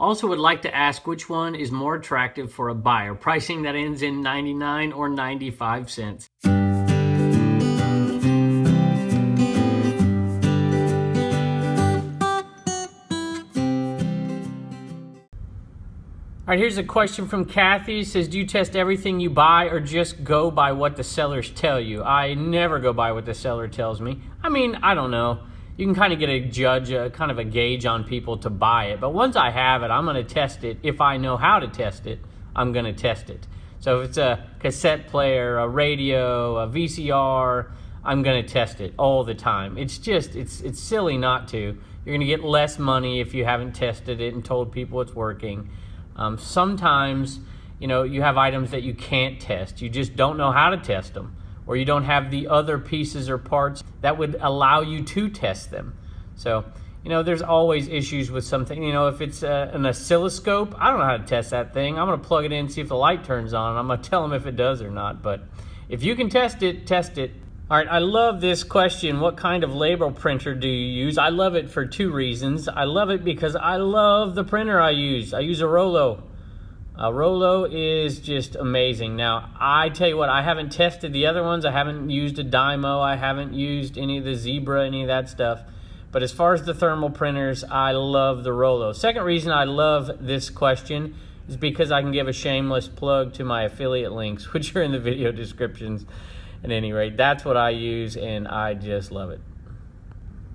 Also would like to ask which one is more attractive for a buyer, pricing that ends in 99 or 95 cents. All right, here's a question from Kathy. It says, do you test everything you buy or just go by what the sellers tell you? I never go by what the seller tells me. I mean, I don't know. You can kind of get kind of a gauge on people to buy it. But once I have it, I'm going to test it. If I know how to test it, I'm going to test it. So if it's a cassette player, a radio, a VCR, I'm going to test it all the time. It's silly not to. You're going to get less money if you haven't tested it and told people it's working. Sometimes, you have items that you can't test. You just don't know how to test them, or you don't have the other pieces or parts that would allow you to test them. So, there's always issues with something. If it's an oscilloscope, I don't know how to test that thing. I'm going to plug it in and see if the light turns on, and I'm going to tell them if it does or not. But if you can test it, test it. All right, I love this question. What kind of label printer do you use? I love it for two reasons. I love it because I love the printer I use. I use a Rollo. A Rollo is just amazing. Now, I tell you what, I haven't tested the other ones. I haven't used a Dymo. I haven't used any of the Zebra, any of that stuff. But as far as the thermal printers, I love the Rollo. Second reason I love this question is because I can give a shameless plug to my affiliate links, which are in the video descriptions. At any rate, that's what I use, and I just love it.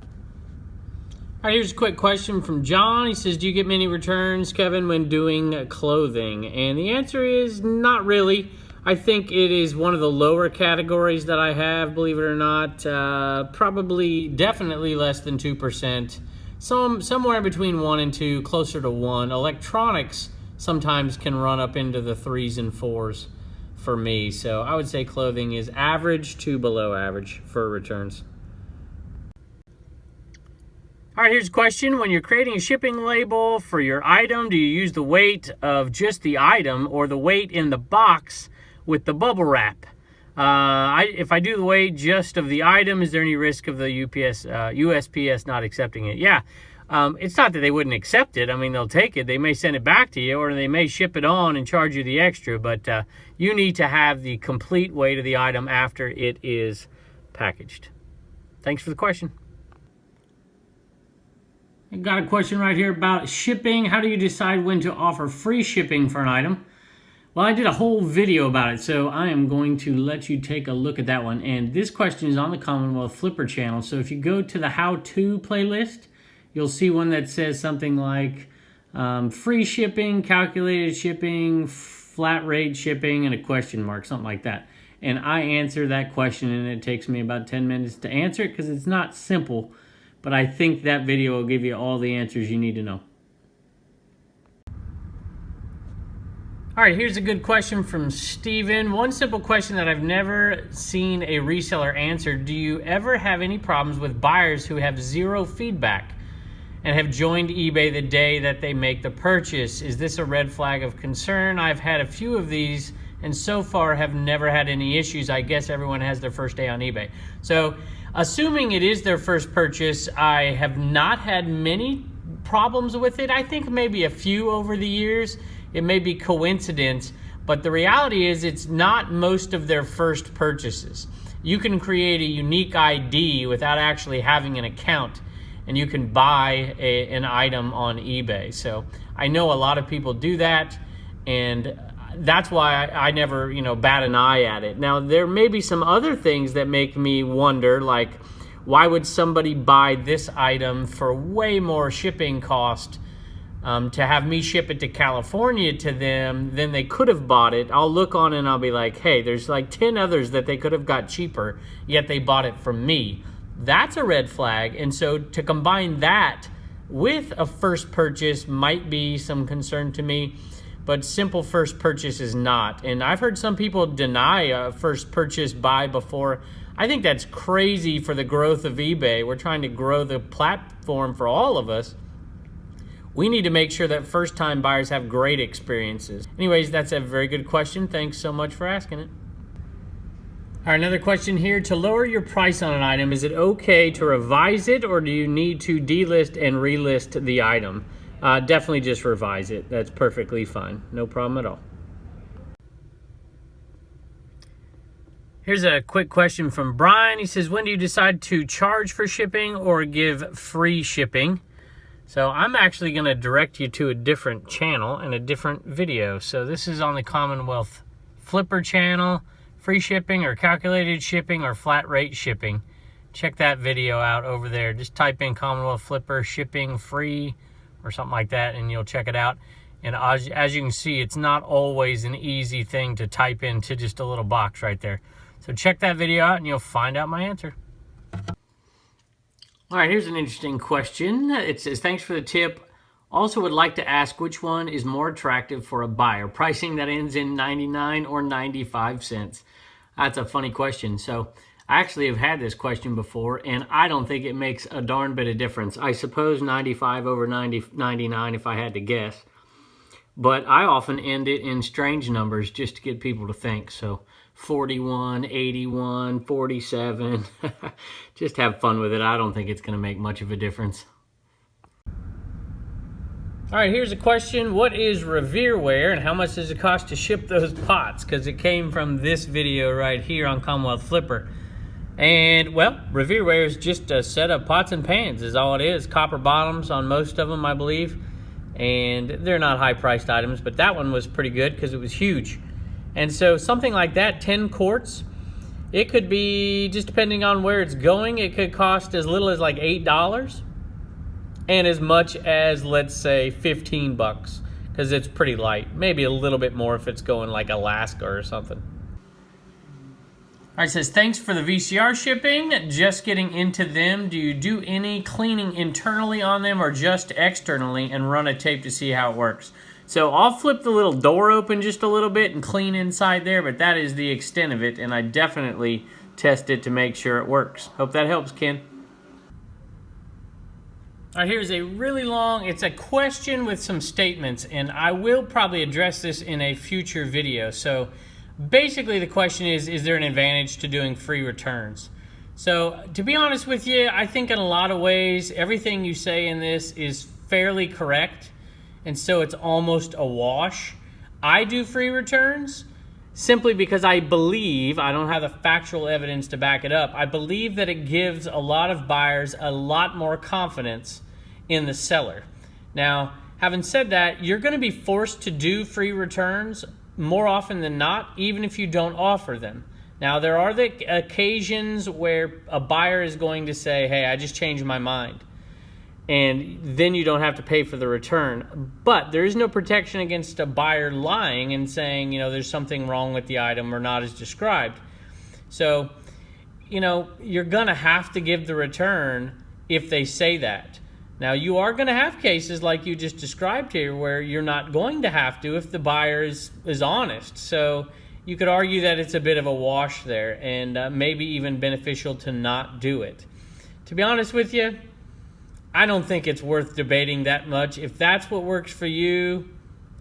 All right, here's a quick question from John. He says, do you get many returns, Kevin, when doing clothing? And the answer is not really. I think it is one of the lower categories that I have, believe it or not. Definitely less than 2%. Somewhere between 1 and 2, closer to 1. Electronics sometimes can run up into the 3s and 4s. For me, so I would say clothing is average to below average for returns. All right, here's a question. When you're creating a shipping label for your item, do you use the weight of just the item or the weight in the box with the bubble wrap? If I do the weight just of the item, is there any risk of the USPS not accepting it? Yeah. It's not that they wouldn't accept it. I mean, they'll take it. They may send it back to you, or they may ship it on and charge you the extra, but you need to have the complete weight of the item after it is packaged. Thanks for the question. I got a question right here about shipping. How do you decide when to offer free shipping for an item? Well, I did a whole video about it, so I am going to let you take a look at that one. And this question is on the Commonwealth Flipper channel, so if you go to the how-to playlist, you'll see one that says something like free shipping, calculated shipping, flat rate shipping, and a question mark, something like that. And I answer that question, and it takes me about 10 minutes to answer it because it's not simple, but I think that video will give you all the answers you need to know. All right, here's a good question from Steven. One simple question that I've never seen a reseller answer. Do you ever have any problems with buyers who have zero feedback and have joined eBay the day that they make the purchase? Is this a red flag of concern? I've had a few of these and so far have never had any issues. I guess everyone has their first day on eBay. So assuming it is their first purchase, I have not had many problems with it. I think maybe a few over the years. It may be coincidence, but the reality is it's not most of their first purchases. You can create a unique ID without actually having an account, and you can buy an item on eBay. So I know a lot of people do that, and that's why I never, bat an eye at it. Now, there may be some other things that make me wonder, like why would somebody buy this item for way more shipping cost to have me ship it to California to them than they could have bought it? I'll look on and I'll be like, hey, there's like 10 others that they could have got cheaper, yet they bought it from me. That's a red flag. And so to combine that with a first purchase might be some concern to me, but simple first purchase is not. And I've heard some people deny a first purchase buy before. I think that's crazy for the growth of eBay. We're trying to grow the platform for all of us. We need to make sure that first-time buyers have great experiences. Anyways, that's a very good question. Thanks so much for asking it. All right, another question here. To lower your price on an item, is it okay to revise it, or do you need to delist and relist the item? definitely just revise it. That's perfectly fine. No problem at all. Here's a quick question from Brian. He says, when do you decide to charge for shipping or give free shipping? So I'm actually going to direct you to a different channel and a different video. So this is on the Commonwealth Flipper channel, free shipping or calculated shipping or flat rate shipping. Check that video out over there. Just type in Commonwealth Flipper shipping free or something like that and you'll check it out. And as you can see, it's not always an easy thing to type into just a little box right there. So check that video out and you'll find out my answer. All right, here's an interesting question. It says, thanks for the tip. Also would like to ask which one is more attractive for a buyer, pricing that ends in 99 or 95 cents. That's a funny question. So I actually have had this question before, and I don't think it makes a darn bit of difference. I suppose 95 over 99 if I had to guess. But I often end it in strange numbers just to get people to think. So 41, 81, 47. Just have fun with it. I don't think it's going to make much of a difference. All right, here's a question. What is revereware and how much does it cost to ship those pots? Because it came from this video right here on Commonwealth Flipper. And, well, revereware is just a set of pots and pans is all it is. Copper bottoms on most of them, I believe. And they're not high-priced items, but that one was pretty good because it was huge. And so something like that, 10 quarts, it could be, just depending on where it's going, it could cost as little as like $8 and as much as, let's say, 15 bucks because it's pretty light. Maybe a little bit more if it's going like Alaska or something. All right, it says, thanks for the VCR shipping. Just getting into them. Do you do any cleaning internally on them or just externally and run a tape to see how it works? So I'll flip the little door open just a little bit and clean inside there, but that is the extent of it, and I definitely test it to make sure it works. Hope that helps, Ken. All right, here's a really long, it's a question with some statements, and I will probably address this in a future video. So basically the question is there an advantage to doing free returns? So to be honest with you, I think in a lot of ways, everything you say in this is fairly correct. And so it's almost a wash. I do free returns simply because I believe, I don't have the factual evidence to back it up, I believe that it gives a lot of buyers a lot more confidence in the seller. Now, having said that, you're going to be forced to do free returns more often than not, even if you don't offer them. Now, there are the occasions where a buyer is going to say, hey, I just changed my mind. And then you don't have to pay for the return. But there is no protection against a buyer lying and saying, there's something wrong with the item or not as described. So, you're going to have to give the return if they say that. Now, you are going to have cases like you just described here where you're not going to have to if the buyer is honest. So you could argue that it's a bit of a wash there and maybe even beneficial to not do it. To be honest with you, I don't think it's worth debating that much. If that's what works for you,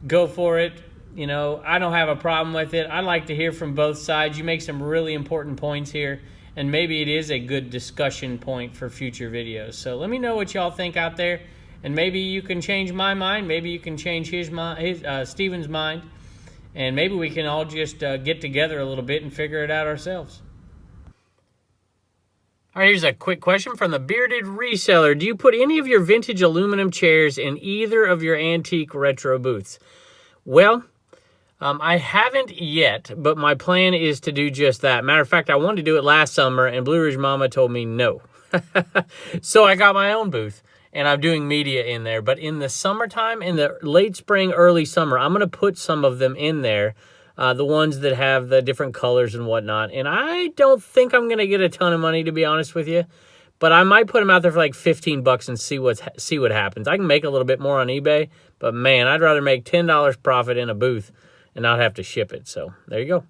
go for it. I don't have a problem with it. I like to hear from both sides. You make some really important points here, and maybe it is a good discussion point for future videos. So let me know what y'all think out there, and maybe you can change my mind. Maybe you can change Steven's mind, and maybe we can all just get together a little bit and figure it out ourselves. All right, here's a quick question from the Bearded Reseller. Do you put any of your vintage aluminum chairs in either of your antique retro booths? Well, I haven't yet, but my plan is to do just that. Matter of fact, I wanted to do it last summer, and Blue Ridge Mama told me no. So I got my own booth, and I'm doing media in there. But in the summertime, in the late spring, early summer, I'm going to put some of them in there. The ones that have the different colors and whatnot. And I don't think I'm going to get a ton of money, to be honest with you. But I might put them out there for like 15 bucks and see what happens. I can make a little bit more on eBay. But, man, I'd rather make $10 profit in a booth and not have to ship it. So, there you go.